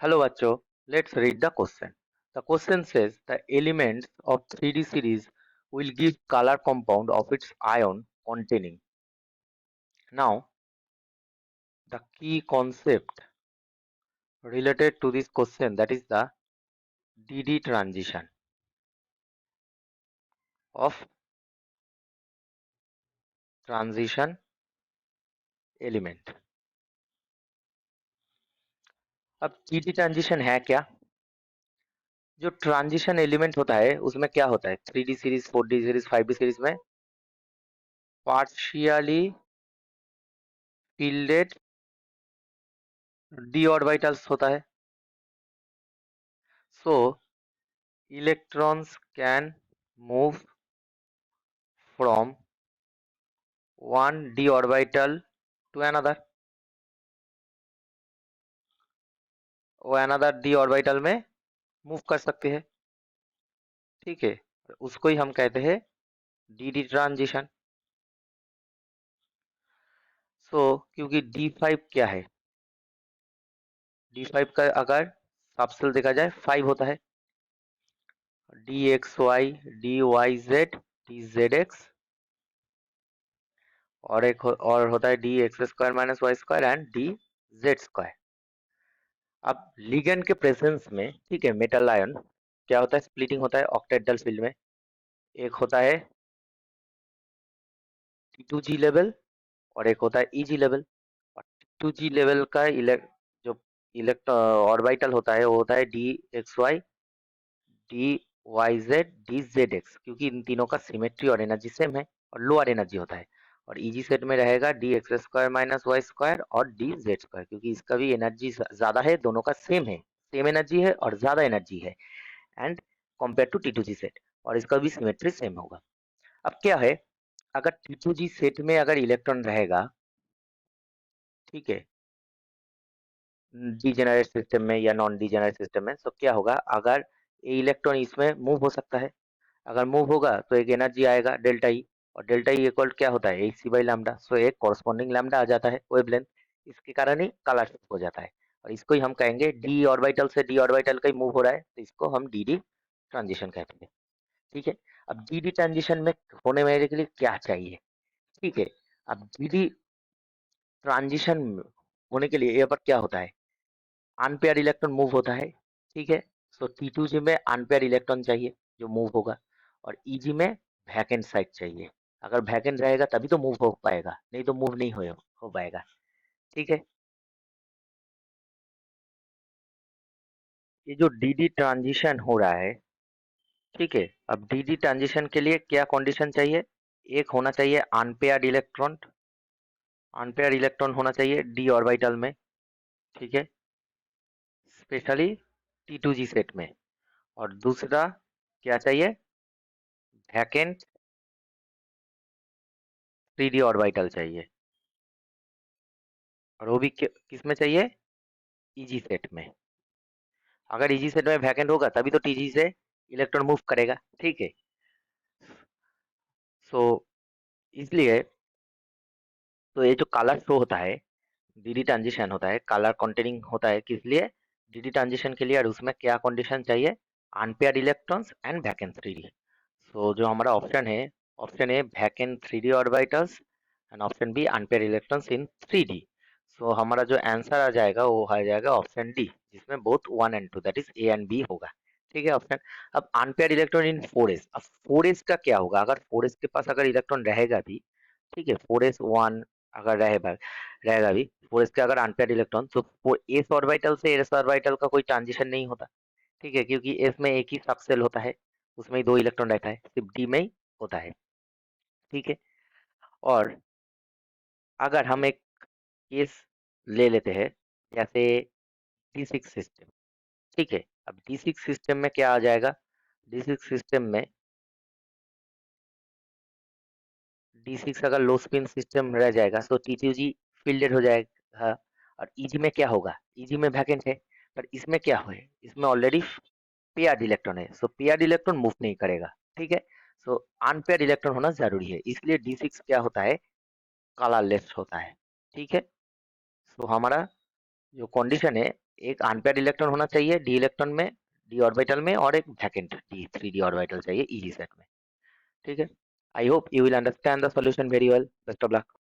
Hello, Bacho. Let's read the question. The question says the elements of 3D series will give color compound of its ion containing. Now, the key concept related to this question, that is the DD transition of transition element. अब DD transition है क्या? जो transition element होता है उसमें क्या होता है 3D series 4D series 5D series में पार्शियली फील्डेड d ऑर्बिटल्स होता है. So electrons can move from one d orbital to another. वो another d orbital में मूव कर सकते हैं. ठीक है, उसको ही हम कहते हैं डी ट्रांजिशन. सो क्योंकि d5 क्या है, d5 का अगर सबसेल देखा जाए 5 होता है. dxy dyz dzx और और होता है dx square minus Y square and dz square. अब लिगेंड के प्रेजेंस में, ठीक है, मेटल आयन क्या होता है, स्प्लिटिंग होता है ऑक्टेहेड्रल फील्ड में. एक होता है T2G लेवल और एक होता है EG लेवल. और T2G लेवल का जो इलेक्ट ऑर्बिटल होता है वो होता है DXY DYZ DZX, क्योंकि इन तीनों का सिमेट्री और एनर्जी सेम है और लोअर एनर्जी होता है. और EG सेट में रहेगा dx square minus Y square और dz स्क्वायर, क्योंकि इसका भी एनर्जी ज्यादा है, दोनों का सेम है, सेम एनर्जी है और ज्यादा एनर्जी है and compare to T2G set, और इसका भी सिमेट्री सेम होगा. अब क्या है, अगर T2G सेट में अगर इलेक्ट्रॉन रहेगा, ठीक है, डीजेनरेट सिस्टम में या नॉन डीजेनरेट सिस्टम में, तो क्या होगा, अगर ये इलेक्ट्रॉन इसमें मूव हो सकता है, अगर मूव होगा तो एक एनर्जी आएगा डेल्टा ई, और डेल्टा ई इक्वल क्या होता है AC बाई लैम्डा. सो एक कॉरस्पॉन्डिंग लैम्डा आ जाता है वेवलेंथ, इसके कारण ही काला शिफ्ट हो जाता है. और इसको ही हम कहेंगे डी ऑर्बिटल से डी ऑर्बिटल का ही मूव हो रहा है, तो इसको हम डी ट्रांजिशन कहते हैं. ठीक है, अब डी ट्रांजिशन में होने मेरे के लिए क्या चाहिए. ठीक है, अब डी ट्रांजिशन होने के लिए यहाँ पर क्या होता है, अनपेयर इलेक्ट्रॉन मूव होता है. ठीक है, सो T2G में अनपेयर इलेक्ट्रॉन चाहिए जो मूव होगा, और EG में वैकेंट साइट चाहिए. अगर वैकेंट रहेगा तभी तो मूव हो पाएगा, नहीं तो मूव नहीं हो पाएगा. ठीक है, ये जो DD ट्रांजिशन हो रहा है, ठीक है, अब DD ट्रांजिशन के लिए क्या कंडीशन चाहिए, एक होना चाहिए अनपेयर्ड इलेक्ट्रॉन, अनपेयर्ड इलेक्ट्रॉन होना चाहिए d ऑर्बिटल में. ठीक है, स्पेशली T2G सेट में. और दूसरा क्या चाहिए, वैकेंट 3D ऑर्बिटल चाहिए, और वो भी किस में चाहिए, EG सेट में. अगर EG सेट में वैकेंट होगा तभी तो TG से इलेक्ट्रॉन मूव करेगा. ठीक है, सो इसलिए तो ये जो कलर शो होता है, DD ट्रांजिशन होता है, कलर कंटेनिंग होता है, किस लिए, DD ट्रांजिशन के लिए. और उसमें क्या कंडीशन चाहिए, unpaired electrons and vacant 3D. So जो हमारा ऑप्शन है, option A vacant 3D orbitals and option B unpaired electrons in 3D. So हमारा जो आंसर आ जाएगा वो आ जाएगा ऑप्शन डी, जिसमें both 1 and 2 that is A and B होगा. ठीक है ऑप्शन. अब अनपेयर्ड इलेक्ट्रॉन इन 4s, अब 4s का क्या होगा, अगर 4s के पास अगर इलेक्ट्रॉन रहेगा भी, ठीक है, 4s 1 अगर रहेगा भी 4s के अगर अनपेयर्ड इलेक्ट्रॉन, तो एस ऑर्बिटल से एस ऑर्बिटल का कोई ट्रांजिशन नहीं होता. ठीक है, क्योंकि एस में एक ही सबसेल होता है, उसमें ही 2 इलेक्ट्रॉन रहता है, सिर्फ डी में ही होता है. ठीक है, और अगर हम एक केस ले लेते हैं, जैसे D6 सिस्टम. ठीक है, अब D6 सिस्टम में क्या आ जाएगा, D6 सिस्टम में D6 अगर लो स्पिन सिस्टम रह जाएगा तो T2G फील्डेड हो जाएगा. और EG में क्या होगा, EG में वैकेंट है, पर इसमें क्या है, इसमें ऑलरेडी पेयर्ड इलेक्ट्रॉन है, सो पेयर्ड इलेक्ट्रॉन मूव नहीं करेगा. ठीक है, सो अनपेयर्ड इलेक्ट्रॉन होना जरूरी है, इसलिए D6 क्या होता है, कलरलेस होता है. ठीक है, सो हमारा जो कंडीशन है एक अनपेयर्ड इलेक्ट्रॉन होना चाहिए डी इलेक्ट्रॉन में, डी ऑर्बिटल में, और एक वैकेंट डी 3d ऑर्बिटल चाहिए ईजी सेट में। ठीक है। I hope you will understand the solution very well. Best of luck.